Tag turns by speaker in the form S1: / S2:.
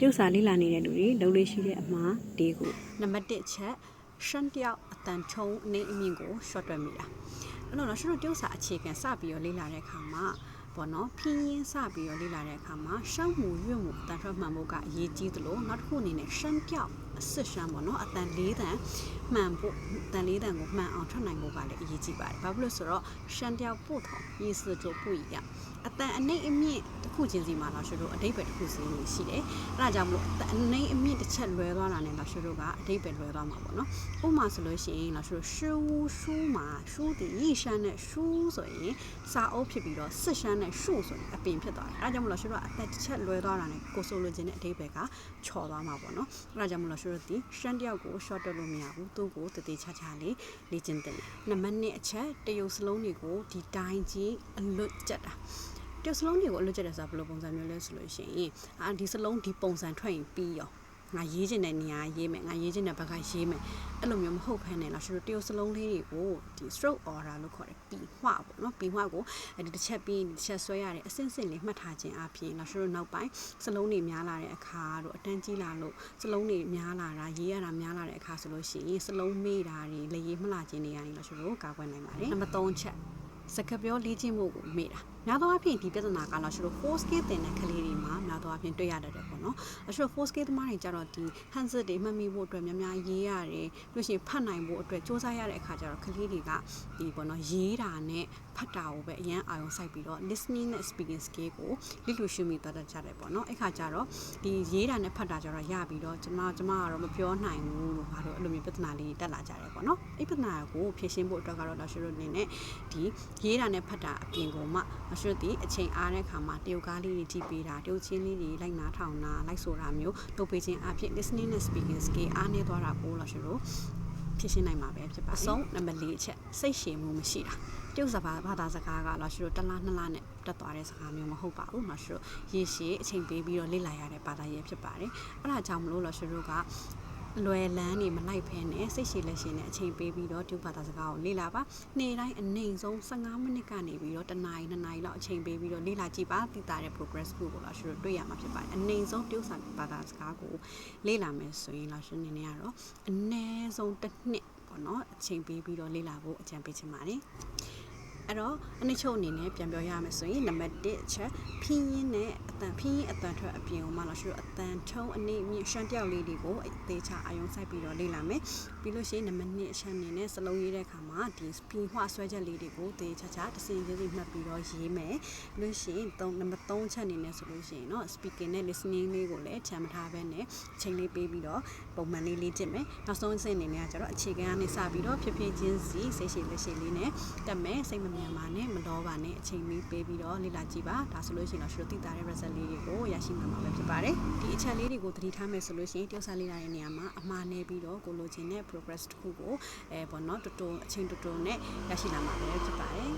S1: တရုတ်စာလေးလာနေတဲ့လူတွေလုံးလေးရှိတဲ့အမှားဒီကိုနံပါတ်1ချက်ရှမ်းတယောက်အတန်ချုံအနေအမြင့်ကိုရှော့တွက်မိတာအဲ့တော့ကျွန်တော်တရုတ်စာအခြေခံစပြီးတော့လေ့လာတဲ့အခါမှာပေါ့နော်ဖင်းရင်းစပြီးတော့လေ့လာတဲ့အခါမှာရှမ်းမှုရွတ်မှုအတန်ထွက်မှန်ဖို့ကအရေးကြီးသလိုနောက်တစ်ခုအနေနဲ့ရှမ်းပြောက်အစစ်ရှမ်းပေါ့နော်အတန်၄တန်မှန်ဖို့အတန်၄တန်ကိုမှန်အောင်ထွက်နိုင်ဖို့ကလည်းအရေးကြီးပါတယ်ဘာဖြစ်လို့ဆိုတော့ရှမ်းတယောက်ပို့ထောင်ရေးစကြိုပို့ရအတန်အနှိမ့်အမြင့်တစ်ခုချင်းစီမှာတော့ကျွန်တော်အတိတ်ပဲတစ်ခုစီရှိတယ်အဲဒါကြောင့်မလို့အတန်အနှိမ့်အမြင့်တစ်ချက်လွဲသွားတာနဲ့တော့ကျွန်တော်ကအတိတ်ပဲလွဲသွားမှာပေါ့နော်ဥပမာဆိုလို့ရှိရင်တော့ကျွန်တော်ရှူးမှာရှူးဒီရှမ်းနဲ့ရှူးဆိုရင်စာအုပ်ဖြစ်ပြီးတော့စစ်ရှမ်းနဲ့ရှူဆိုရင်အပင်ဖြစ်သွားတယ်အဲဒါကြောင့်မလို့ကျွန်တော်အသက်တစ်ချက်လွဲသွားတာနဲ့ကိုဆိုလိုချင်တဲ့အတိတ်ပဲကချော်သွားမှာပေါ့နော်အဲဒါကြောင့်မလို့ကျွန်တော်ဒီရှမ်းတယောက်ကို short တက်လို့မရဘူးသူ့ကိုတည်ချာချာလေးလေ့ကျင့်တယ်နံပါတ်2အချက်တရုပ်စလုံးတွေကိုဒီတိုင်းကြီးအလွတ်ကျက်တာတရုပ်စလုံးတွေကိုအလွတ်ကျက်တယ်ဆိုတာဘယ်လိုပုံစံမျိုးလဲဆိုလို့ရှိရင်ဒီစလုံးဒီပုံစံထွက်ရင်ပြီးရောငါရေးချင်တဲ့နေရာရေးမယ်ငါရေးချင်တဲ့ဘက်ကရေးမယ်အဲ့လိုမျိုးမဟုတ်ဖ ೇನೆ လားကျွန်တော်တရုပ်စလုံးလေးတွေကိုဒီ stroke order လို့ခေါ်တယ်ပြီးမှပေါ့နော်ပြီးမှကိုဒီတစ်ချက်ပြီးတစ်ချက်ဆွဲရတယ်အစင်းစင်းလေးမှတ်ထားခြင်းအပြင်လားကျွန်တော်နောက်ပိုင်းစလုံးတွေများလာတဲ့အခါတို့အတန်းကြီးလာလို့စလုံးတွေများလာတာရေးရတာများလာတဲ့အခါဆိုလို့ရှိရင်စလုံးမေးတာတွေလေရေးမလာခြင်းတွေကနေလားကျွန်တော်ကာကွယ်နိုင်ပါတယ်နံပါတ်3ချက်စကားပြောလေ့ကျင့်မှုကိုမေ့တာများသောအားဖြင့်ဒီပြဿနာကတော့ကျွန်တော် 4 scale တင်တဲ့ကလေးတွေမှာများသောအားဖြင့်တွေ့ရတတ်တယ်ပေါ့နော်ကျွန်တော် 4 scale သမားတွေကြတော့ဒီ handset တွေမှတ်မိဖို့အတွက်များများရေးရတယ်လို့ရှိရင်ဖတ်နိုင်ဖို့အတွက်စူးစမ်းရတဲ့အခါကျတော့ကလေးတွေကဒီပေါ့နော်ရေးတာနဲ့ဖတ်တာကိုပဲအရန်အာရုံစိုက်ပြီးတော့ listening နဲ့ speaking skill ကိုလေ့လို့ရှုမိတတ်ကြတယ်ပေါ့နော်အဲ့ခါကျတော့ဒီရေးတာနဲ့ဖတ်တာကျတော့ရပြီးတော့ကျမကတော့မပြောနိုင်ဘူးလို့ဘာလို့အဲ့လိုမျိုးပြဿနာလေးတက်လာကြတယ်ပေါ့နော်အဲ့ပြဿနာကိုဖြေရှင်းဖို့အတွက်ကတော့ကျွန်တော်အနေနဲ့ဒီရေးတာနဲ့ဖတ်တာအပြင်ကိုမှကျွန်တော်ဒီအချိန်အားတဲ့ခါမှာတရုတ်ကားလေးတွေကြည့်ပေးတာတရုတ်ချင်းလေးတွေလိုက်နားထောင်တာလိုက်ဆိုတာမျိုးလုပ်ပေးခြင်းအပြင် listening နဲ့ speaking skill အားနေသွားတာကိုလို့ကျွန်တော်ဖြစ်ရှင်းနိုင်မှာပဲဖြစ်ပါအဆုံးနံပါတ်4အချက်စိတ်ရှည်မှုမရှိတာတရုတ်စကားဘာသာစကားကတော့ကျွန်တော်1လ2လနဲ့တက်သွားတဲ့စကားမျိုးမဟုတ်ပါဘူးနော်ကျွန်တော်ရေရှည်အချိန်ပေးပြီးတော့လေ့လာရတဲ့ဘာသာရေးဖြစ်ပါတယ်အဲ့ဒါကြောင့်မလို့ကျွန်တော်ကလွယ်လန်းနေမလိုက်ဖဲနဲ့စိတ်ရှည်လက်ရှည်နဲ့အချိန်ပေးပြီးတော့တရုတ်ဘာသာစကားကိုလေ့လာပါနေ့တိုင်းအနည်းဆုံး15မိနစ်ကနေပြီးတော့1နာရီ2နာရီလောက်အချိန်ပေးပြီးတော့လေ့လာကြည့်ပါသိတာတဲ့ progress ကိုတော့ကျွန်တော်တွေ့ရမှာဖြစ်ပါတယ်အနည်းဆုံးတရုတ်ဘာသာစကားကိုလေ့လာမယ်ဆိုရင်တော့ရှင်နေနေရတော့အနည်းဆုံး1နှစ်ပေါ့နော်အချိန်ပေးပြီးတော့လေ့လာဖို့အကြံပေးချင်ပါတယ်အဲ့တော့အနည်းချုပ်အနေနဲ့ပြန်ပြောရမယ်ဆိုရင်နံပါတ်1အချက်ဖင်းရင်းနဲ့အတန်ထွက်အပြင်ကိုမှလို့ရှိတော့အတန်ထုံးအနေမြင့်ရှမ်းတယောက်လေးတွေကိုအသေးချာအာရုံစိုက်ပြီးတော့လေ့လာမယ်ပြီးလို့ရှိရင်နံပါတ်2အချက်အနေနဲ့စလုံးရေးတဲ့အခါမှာဒီဖင်းဟွာဆွဲချက်လေးတွေကိုသေချာချာတစ်စင်ချင်းစီမှတ်ပြီးတော့ရေးမယ်လို့ရှိရင်နံပါတ်3အချက်အနေနဲ့ဆိုလို့ရှိရင်เนาะ speaking နဲ့ listening လေးကိုလည်းချမ်းမထားဘဲနဲ့အချိန်လေးပေးပြီးတော့ပုံမှန်လေးလေ့ကျင့်မယ်နောက်ဆုံးအဆင့်အနေနဲ့ကကျတော့အခြေခံကနေစပြီးတော့ဖြည်းဖြည်းချင်းစီစိတ်ရှည်လက်ရှည်လေးနဲ့တက်မယ်စိတ်မမြန်မာနဲ့မလောပါနဲ့အချိန်မီပေးပြီးတော့လေ့လာကြည့်ပါဒါဆိုလို့ရှိရင်တော့ကျွန်တော်သိတာတဲ့ result လေးတွေကိုရရှိမှာပဲဖြစ်ပါတယ်ဒီအချက်လေးတွေကိုသတိထားမယ်ဆိုလို့ရှိရင်တရုတ်စာလေ့လာတဲ့နေရာမှာအမှားနေပြီးတော့ကိုလိုချင်တဲ့ progress တစ်ခုကိုပေါ့နော်တော်တော်အချိန်တော်တော်နဲ့ရရှိလာမှာပဲဖြစ်ပါတယ်